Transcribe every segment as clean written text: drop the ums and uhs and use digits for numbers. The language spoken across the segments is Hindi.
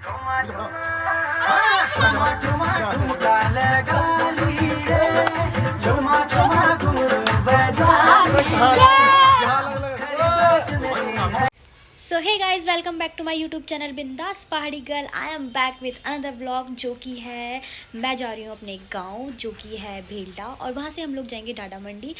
So hey guys, welcome back to my YouTube channel Bindaas Pahadi girl. I am back with another vlog, जो कि है मैं जा रही हूँ अपने गांव, जो कि है भेल्डा, और वहाँ से हम लोग जाएंगे डाडा मंडी।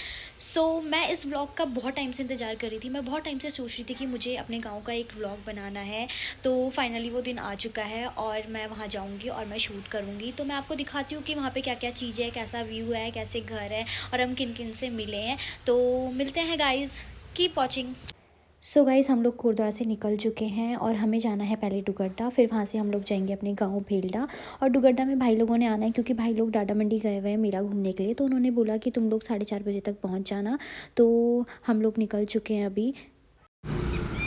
मैं इस व्लॉग का बहुत टाइम से इंतज़ार कर रही थी। मैं बहुत टाइम से सोच रही थी कि मुझे अपने गांव का एक व्लॉग बनाना है। तो फाइनली वो दिन आ चुका है और मैं वहाँ जाऊँगी और मैं शूट करूँगी। तो मैं आपको दिखाती हूँ कि वहाँ पर क्या क्या चीज़ें है, कैसा व्यू है, कैसे घर है और हम किन किन से मिले हैं। तो मिलते हैं गाइज़, कीप वॉचिंग। गाइस, हम लोग कोटद्वार से निकल चुके हैं और हमें जाना है पहले डुगड्डा, फिर वहाँ से हम लोग जाएंगे अपने गांव भेल्डा। और डुगड्डा में भाई लोगों ने आना है क्योंकि भाई लोग डाडा मंडी गए हुए हैं मेला घूमने के लिए। तो उन्होंने बोला कि तुम लोग 4:30 बजे तक पहुँच जाना। तो हम लोग निकल चुके हैं अभी।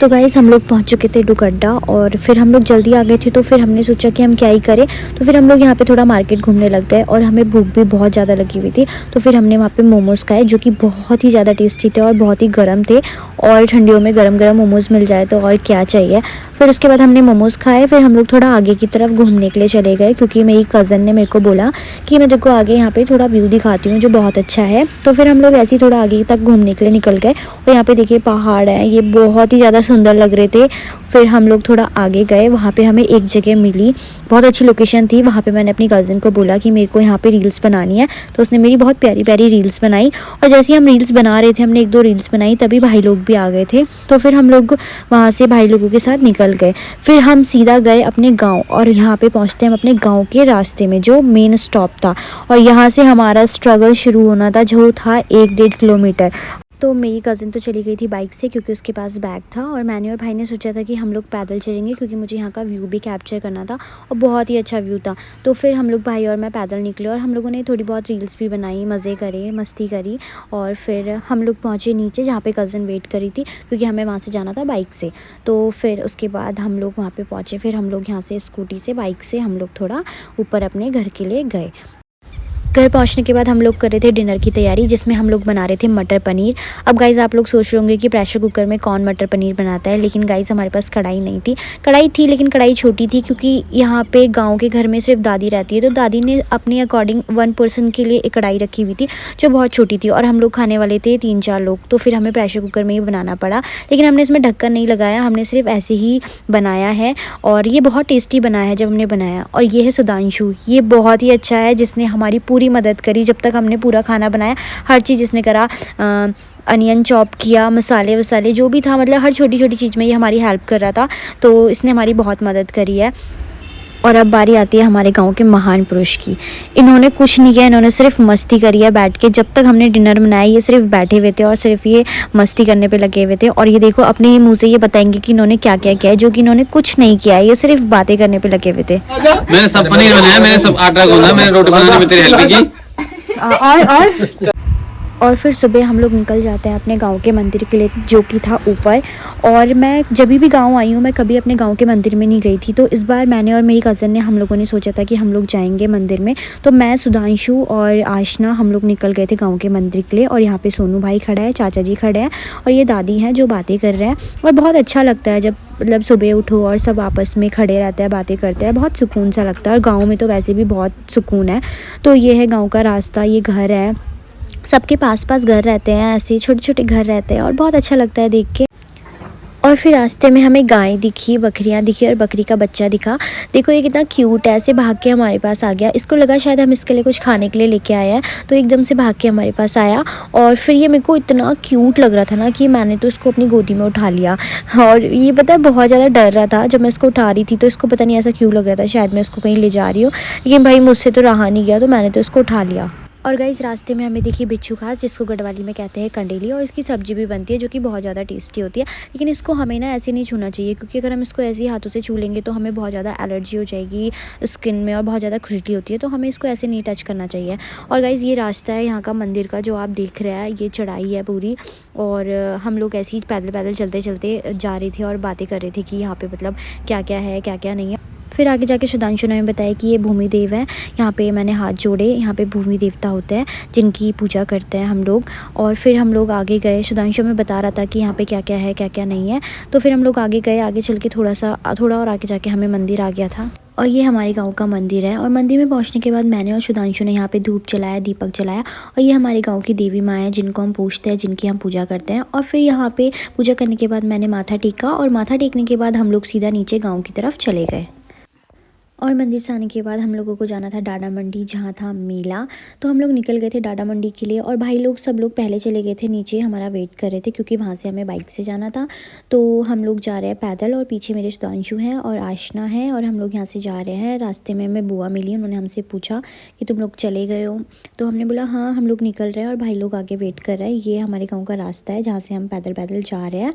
तो गाइस, हम लोग पहुंच चुके थे डुगड्डा और फिर हम लोग जल्दी आ गए थे। तो फिर हमने सोचा कि हम क्या ही करें। तो फिर हम लोग यहाँ पे थोड़ा मार्केट घूमने लग गए और हमें भूख भी बहुत ज़्यादा लगी हुई थी। तो फिर हमने वहाँ पे मोमोज़ खाए, जो कि बहुत ही ज़्यादा टेस्टी थे और बहुत ही गर्म थे। और ठंडियों में गरम गरम मोमोज़ मिल जाए तो और क्या चाहिए। फिर उसके बाद हमने मोमोज़ खाए। फिर हम लोग थोड़ा आगे की तरफ घूमने के लिए चले गए क्योंकि मेरी कज़न ने मेरे को बोला कि मैं देखो आगे यहाँ पे थोड़ा व्यू दिखाती हूँ जो बहुत अच्छा है। तो फिर हम लोग ऐसे ही थोड़ा आगे तक घूमने के लिए निकल गए। और यहाँ पे देखिए पहाड़ है, ये बहुत ही ज़्यादा सुंदर लग रहे थे। फिर हम लोग थोड़ा आगे गए, वहाँ पे हमें एक जगह मिली, बहुत अच्छी लोकेशन थी। वहाँ पे मैंने अपनी कज़न को बोला कि मेरे को यहाँ पे रील्स बनानी है। तो उसने मेरी बहुत प्यारी प्यारी रील्स बनाई। और जैसे ही हम रील्स बना रहे थे, हमने 1-2 रील्स बनाई, तभी भाई लोग भी आ गए थे। तो फिर हम लोग वहाँ से भाई लोगों के साथ निकल गए। फिर हम सीधा गए अपने गाँव और यहाँ पे पहुँचते हम अपने गाँव के रास्ते में जो मेन स्टॉप था। और यहाँ से हमारा स्ट्रगल शुरू होना था, जो था 1-1.5 किलोमीटर। तो मेरी कज़न तो चली गई थी बाइक से क्योंकि उसके पास बैग था, और मैंने और भाई ने सोचा था कि हम लोग पैदल चलेंगे क्योंकि मुझे यहाँ का व्यू भी कैप्चर करना था और बहुत ही अच्छा व्यू था। तो फिर हम लोग भाई और मैं पैदल निकले और हम लोगों ने थोड़ी बहुत रील्स भी बनाई, मज़े करे, मस्ती करी। और फिर हम लोग पहुँचे नीचे जहाँ पे कज़न वेट करी थी क्योंकि हमें वहाँ से जाना था बाइक से। तो फिर उसके बाद हम लोग वहाँ पर पहुँचे। फिर हम लोग यहाँ से स्कूटी से, बाइक से हम लोग थोड़ा ऊपर अपने घर के लिए गए। घर पहुंचने के बाद हम लोग कर रहे थे डिनर की तैयारी, जिसमें हम लोग बना रहे थे मटर पनीर। अब गाइज़, आप लोग सोच रहे होंगे कि प्रेशर कुकर में कौन मटर पनीर बनाता है, लेकिन गाइज़ हमारे पास कढ़ाई नहीं थी। कढ़ाई थी लेकिन कढ़ाई छोटी थी क्योंकि यहाँ पे गांव के घर में सिर्फ दादी रहती है। तो दादी ने अपने अकॉर्डिंग 1 पर्सन के लिए एक कढ़ाई रखी हुई थी जो बहुत छोटी थी, और हम लोग खाने वाले थे 3-4 लोग। तो फिर हमें प्रेशर कुकर में ही बनाना पड़ा, लेकिन हमने इसमें ढक्कन नहीं लगाया, हमने सिर्फ ऐसे ही बनाया है। और ये बहुत टेस्टी बना है जब हमने बनाया। और ये है सुधांशु, ये बहुत ही अच्छा है, जिसने हमारी पूरी मदद करी जब तक हमने पूरा खाना बनाया। हर चीज़ इसने करा, अनियन चॉप किया, मसाले वसाले जो भी था, मतलब हर छोटी छोटी चीज़ में ये हमारी हेल्प कर रहा था। तो इसने हमारी बहुत मदद करी है। और अब बारी आती है हमारे गांव के महान पुरुष की। इन्होंने कुछ नहीं किया, इन्होंने सिर्फ मस्ती करी है बैठ के। जब तक हमने डिनर बनाया ये सिर्फ बैठे हुए थे और सिर्फ ये मस्ती करने पे लगे हुए थे। और ये देखो, अपने ही मुंह से ये बताएंगे कि इन्होंने क्या क्या किया है, जो कि इन्होंने कुछ नहीं किया है, ये सिर्फ बातें करने पे लगे हुए थे। मैंने सब पनीर बनाया, मैंने सब आटा गूंदा, मैंने रोटी बनाने में तेरी हेल्प की। और फिर सुबह हम लोग निकल जाते हैं अपने गांव के मंदिर के लिए, जो कि था ऊपर। और मैं जब भी गांव आई हूँ, मैं कभी अपने गांव के मंदिर में नहीं गई थी। तो इस बार मैंने और मेरी कज़न ने, हम लोगों ने सोचा था कि हम लोग जाएंगे मंदिर में। तो मैं, सुधांशु और आशना, हम लोग निकल गए थे गांव के मंदिर के लिए। और यहाँ पे सोनू भाई खड़ा है, चाचा जी खड़े हैं, और ये दादी हैं जो बातें कर रहे हैं। और बहुत अच्छा लगता है जब मतलब सुबह उठो और सब आपस में खड़े रहते हैं, बातें करते हैं, बहुत सुकून सा लगता है। और गाँव में तो वैसे भी बहुत सुकून है। तो ये है गाँव का रास्ता, ये घर है, सबके पास पास घर रहते हैं, ऐसे छोटे छोटे घर रहते हैं और बहुत अच्छा लगता है देख के। और फिर रास्ते में हमें गाय दिखी, बकरियां दिखी और बकरी का बच्चा दिखा। देखो ये कितना क्यूट है, ऐसे भाग के हमारे पास आ गया। इसको लगा शायद हम इसके लिए कुछ खाने के लिए लेके आए हैं, तो एकदम से भाग के हमारे पास आया। और फिर ये मेरे को इतना क्यूट लग रहा था ना कि मैंने तो इसको अपनी गोदी में उठा लिया। और ये पता है, बहुत ज़्यादा डर रहा था जब मैं इसको उठा रही थी। तो इसको पता नहीं ऐसा क्यों लग रहा था, शायद मैं इसको कहीं ले जा रही हूँ। लेकिन भाई मुझसे तो रहा नहीं गया, तो मैंने तो इसको उठा लिया। और गाइस, रास्ते में हमें देखी बिच्छू घास, जिसको गढ़वाली में कहते हैं कंडेली, और इसकी सब्जी भी बनती है जो कि बहुत ज़्यादा टेस्टी होती है। लेकिन इसको हमें ना ऐसे नहीं छूना चाहिए, क्योंकि अगर हम इसको ऐसे ही हाथों से छू लेंगे तो हमें बहुत ज़्यादा एलर्जी हो जाएगी स्किन में और बहुत ज़्यादा खुजली होती है। तो हमें इसको ऐसे नहीं टच करना चाहिए। और गाइस, ये रास्ता है यहाँ का मंदिर का जो आप देख रहे हैं, ये चढ़ाई है पूरी। और हम लोग ऐसे ही पैदल पैदल चलते चलते जा रहे थे और बातें कर रहे थे कि यहाँ पर मतलब क्या क्या है, क्या क्या नहीं है। फिर आगे जाके सुधांशु ने हमें बताया कि ये भूमि देव है, यहाँ पे मैंने हाथ जोड़े, यहाँ पे भूमि देवता होते हैं जिनकी पूजा करते हैं हम लोग। और फिर हम लोग आगे गए, सुधांशु हमें बता रहा था कि यहाँ पे क्या क्या है क्या क्या नहीं है। तो फिर हम लोग आगे गए, आगे चल के थोड़ा और आगे जाके हमें मंदिर आ गया था और ये हमारे गांव का मंदिर है। और मंदिर में पहुंचने के बाद मैंने और सुधांशु ने यहाँ पे धूप जलाया, दीपक जलाया। और ये हमारे गांव की देवी माँ है जिनको हम पूजते हैं, जिनकी हम पूजा करते हैं। और फिर यहाँ पे पूजा करने के बाद मैंने माथा टेका और माथा टेकने के बाद हम लोग सीधा नीचे गाँव की तरफ चले गए। और मंदिर से आने के बाद हम लोगों को जाना था डाडा मंडी, जहाँ था मेला। तो हम लोग निकल गए थे डाडा मंडी के लिए और भाई लोग सब लोग पहले चले गए थे नीचे, हमारा वेट कर रहे थे क्योंकि वहाँ से हमें बाइक से जाना था। तो हम लोग जा रहे हैं पैदल और पीछे मेरे सुधांशु हैं और आशना है और हम लोग यहाँ से जा रहे हैं। रास्ते में हमें बुआ मिली, उन्होंने हमसे पूछा कि तुम लोग चले गए हो, तो हमने बोला हाँ हम लोग निकल रहे हैं और भाई लोग आगे वेट कर रहे हैं। ये हमारे गाँव का रास्ता है जहाँ से हम पैदल पैदल जा रहे हैं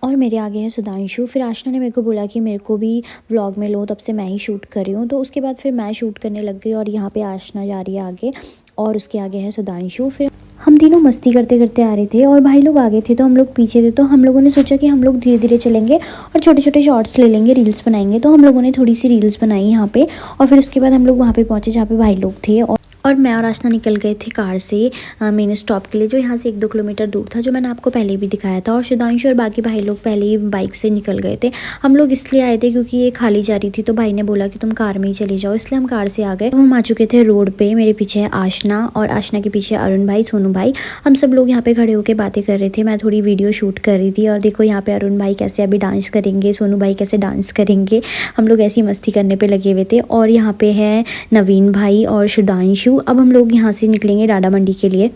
और मेरे आगे है सुधांशु। फिर आशना ने मेरे को बोला कि मेरे को भी व्लॉग में लो, तब से मैं ही शूट कर रही हूँ। तो उसके बाद फिर मैं शूट करने लग गई और यहाँ पे आशना जा रही है आगे और उसके आगे है सुधांशु। फिर हम तीनों मस्ती करते करते आ रहे थे और भाई लोग आगे थे तो हम लोग पीछे थे। तो हम लोगों ने सोचा कि हम लोग धीरे धीरे चलेंगे और छोटे छोटे शॉर्ट्स ले लेंगे, रील्स बनाएंगे। तो हम लोगों ने थोड़ी सी रील्स बनाई यहाँ पे और फिर उसके बाद हम लोग वहाँ पे पहुँचे जहाँ पे भाई लोग थे। और मैं और आशना निकल गए थे कार से मेन स्टॉप के लिए, जो यहाँ से 1-2 किलोमीटर दूर था, जो मैंने आपको पहले भी दिखाया था। और सुधांशु और बाकी भाई लोग पहले ही बाइक से निकल गए थे। हम लोग इसलिए आए थे क्योंकि ये खाली जा रही थी, तो भाई ने बोला कि तुम कार में ही चले जाओ, इसलिए हम कार से आ गए। हम आ चुके थे रोड पे, मेरे पीछे है आशना और आशना के पीछे अरुण भाई, सोनू भाई। हम सब लोग यहाँ पे खड़े होकर बातें कर रहे थे, मैं थोड़ी वीडियो शूट कर रही थी। और देखो यहाँ पे अरुण भाई कैसे अभी डांस करेंगे, सोनू भाई कैसे डांस करेंगे, हम लोग ऐसी मस्ती करने पे लगे हुए थे। और यहाँ पे है नवीन भाई और सुधांशु। अब हम लोग यहाँ से निकलेंगे डाडा मंडी के लिए।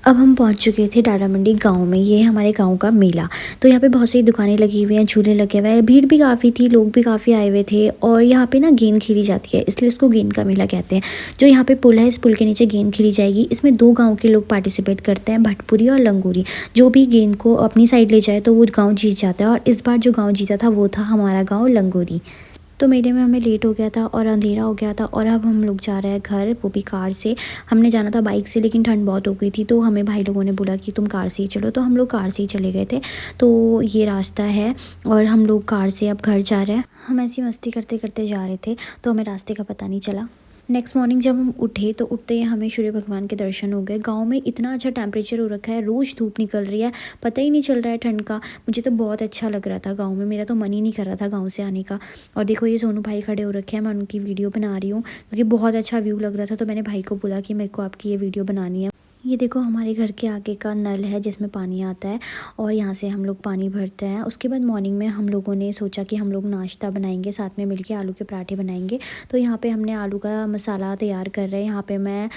अब हम पहुँच चुके थे डाडा मंडी गांव में, ये है हमारे गांव का मेला। तो यहाँ पे बहुत सारी दुकानें लगी हुई हैं, झूले लगे हुए हैं, भीड़ भी काफ़ी थी, लोग भी काफ़ी आए हुए थे। और यहाँ पे ना गेंद खेली जाती है, इसलिए इसको गेंद का मेला कहते हैं। जो यहाँ पे पुल है, इस पुल के नीचे गेंद खेली जाएगी। इसमें 2 गाँव के लोग पार्टिसिपेट करते हैं, भटपुरी और लंगूरी। जो भी गेंद को अपनी साइड ले जाए तो वो गाँव जीत जाता है। और इस बार जो गाँव जीता था वो था हमारा गाँव लंगूरी। तो मेले में हमें लेट हो गया था और अंधेरा हो गया था और अब हम लोग जा रहे हैं घर, वो भी कार से। हमने जाना था बाइक से लेकिन ठंड बहुत हो गई थी, तो हमें भाई लोगों ने बोला कि तुम कार से ही चलो, तो हम लोग कार से ही चले गए थे। तो ये रास्ता है और हम लोग कार से अब घर जा रहे हैं। हम ऐसी मस्ती करते करते जा रहे थे तो हमें रास्ते का पता नहीं चला। नेक्स्ट मॉर्निंग जब हम उठे तो उठते ही हमें सूर्य भगवान के दर्शन हो गए। गांव में इतना अच्छा टेम्परेचर हो रखा है, रोज़ धूप निकल रही है, पता ही नहीं चल रहा है ठंड का। मुझे तो बहुत अच्छा लग रहा था गांव में, मेरा तो मन ही नहीं कर रहा था गांव से आने का। और देखो ये सोनू भाई खड़े हो रखे हैं, मैं उनकी वीडियो बना रही हूँ क्योंकि बहुत अच्छा व्यू लग रहा था। तो मैंने भाई को बोला कि मेरे को आपकी ये वीडियो बनानी है। ये देखो हमारे घर के आगे का नल है जिसमें पानी आता है और यहाँ से हम लोग पानी भरते हैं। उसके बाद मॉर्निंग में हम लोगों ने सोचा कि हम लोग नाश्ता बनाएंगे, साथ में मिलके आलू के पराठे बनाएंगे। तो यहाँ पे हमने आलू का मसाला तैयार कर रहे हैं। यहाँ पे मैं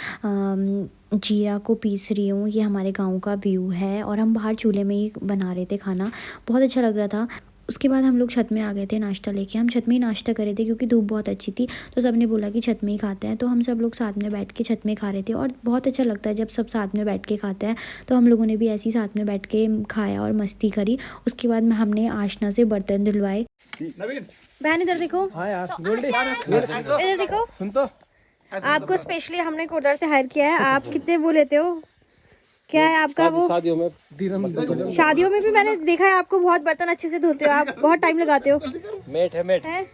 जीरा को पीस रही हूँ। ये हमारे गांव का व्यू है और हम बाहर चूल्हे में ही बना रहे थे खाना, बहुत अच्छा लग रहा था। उसके बाद हम लोग छत में आ गए थे नाश्ता लेके। हम छत में ही नाश्ता कर रहे थे क्योंकि धूप बहुत अच्छी थी, तो सब ने बोला कि छत में ही खाते हैं। तो हम सब लोग साथ में बैठ के छत में खा रहे थे और बहुत अच्छा लगता है जब सब साथ में बैठ के खाते हैं। तो हम लोगों ने भी ऐसे ही साथ में बैठ के खाया और मस्ती करी। उसके बाद हमने आशना से बर्तन धुलवाए। बहन इधर देखो, हाँ यार गोल्डी इधर देखो, सुन तो आपको स्पेशली हमने कोडर से हायर किया है। आप कितने वो लेते हो, क्या है आपका वो? शादियों में शादियों में भी मैंने देखा है आपको बहुत बर्तन अच्छे से धोते हो, आप बहुत टाइम लगाते हो। मेट है मेट है?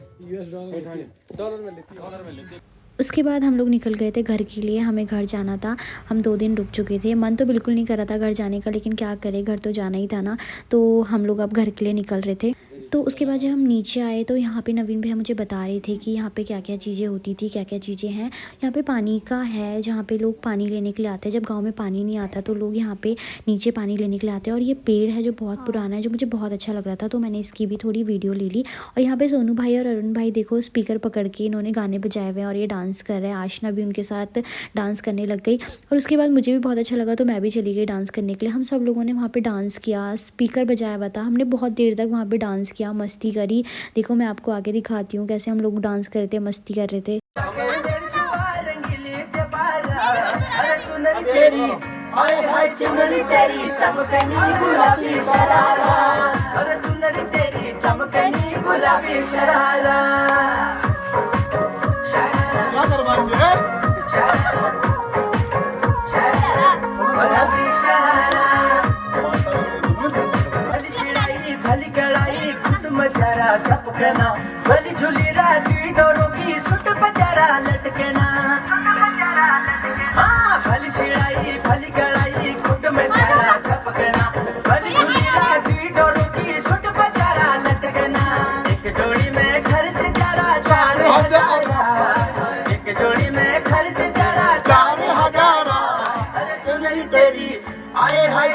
उसके बाद हम लोग निकल गए थे घर के लिए, हमें घर जाना था। हम 2 दिन रुक चुके थे, मन तो बिल्कुल नहीं कर रहा था घर जाने का, लेकिन क्या करें, घर तो जाना ही था ना। तो हम लोग अब घर के लिए निकल रहे थे। तो उसके बाद जब हम नीचे आए तो यहाँ पे नवीन भैया मुझे बता रहे थे कि यहाँ पे क्या क्या चीज़ें होती थी, क्या क्या चीज़ें हैं। यहाँ पे पानी का है, जहाँ पे लोग पानी लेने के लिए आते हैं। जब गांव में पानी नहीं आता तो लोग यहाँ पे नीचे पानी लेने के लिए आते हैं। और ये पेड़ है जो बहुत पुराना है, जो मुझे बहुत अच्छा लग रहा था, तो मैंने इसकी भी थोड़ी वीडियो ले ली। और यहाँ पे सोनू भाई और अरुण भाई देखो स्पीकर पकड़ के इन्होंने गाने बजाए हुए हैं और ये डांस कर रहे हैं। आशना भी उनके साथ डांस करने लग गई और उसके बाद मुझे भी बहुत अच्छा लगा तो मैं भी चली गई डांस करने के लिए। हम सब लोगों ने वहाँ पे डांस किया, स्पीकर बजाया हुआ था, हमने बहुत देर तक वहाँ पे डांस किया, मस्ती करी। देखो मैं आपको आगे दिखाती हूँ कैसे हम लोग डांस कर रहे थे, मस्ती कर रहे थे। भली झुली राजी प्यारा लटके ना हाँ भली शिड़ाई भली कड़ाई खुद में तेरा झपकना भली झुलिया दी डोरों की सुट प्यारा लटके ना एक जोड़ी में खर्च जरा 4,000 एक जोड़ी में खर्च जरा 4,000 अरे चुनरी तेरी आए हाय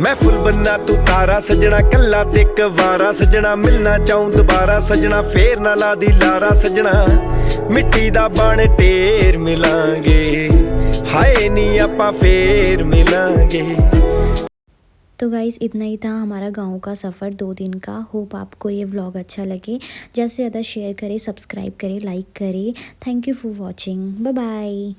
मैं फुल बनना तू तारा सजना कल्ला ते कवारा सजना मिलना चाहूं दोबारा सजना फेर ना ला दी लारा सजना मिट्टी दा बन ढेर मिलांगे हाय नी आपां फेर मिलांगे। तो गाइज़ इतना ही था हमारा गांव का सफ़र 2 दिन का। होप आपको ये व्लॉग अच्छा लगे। ज़्यादा से ज़्यादा शेयर करें, सब्सक्राइब करें, लाइक करें। Thank you for watching. Bye bye.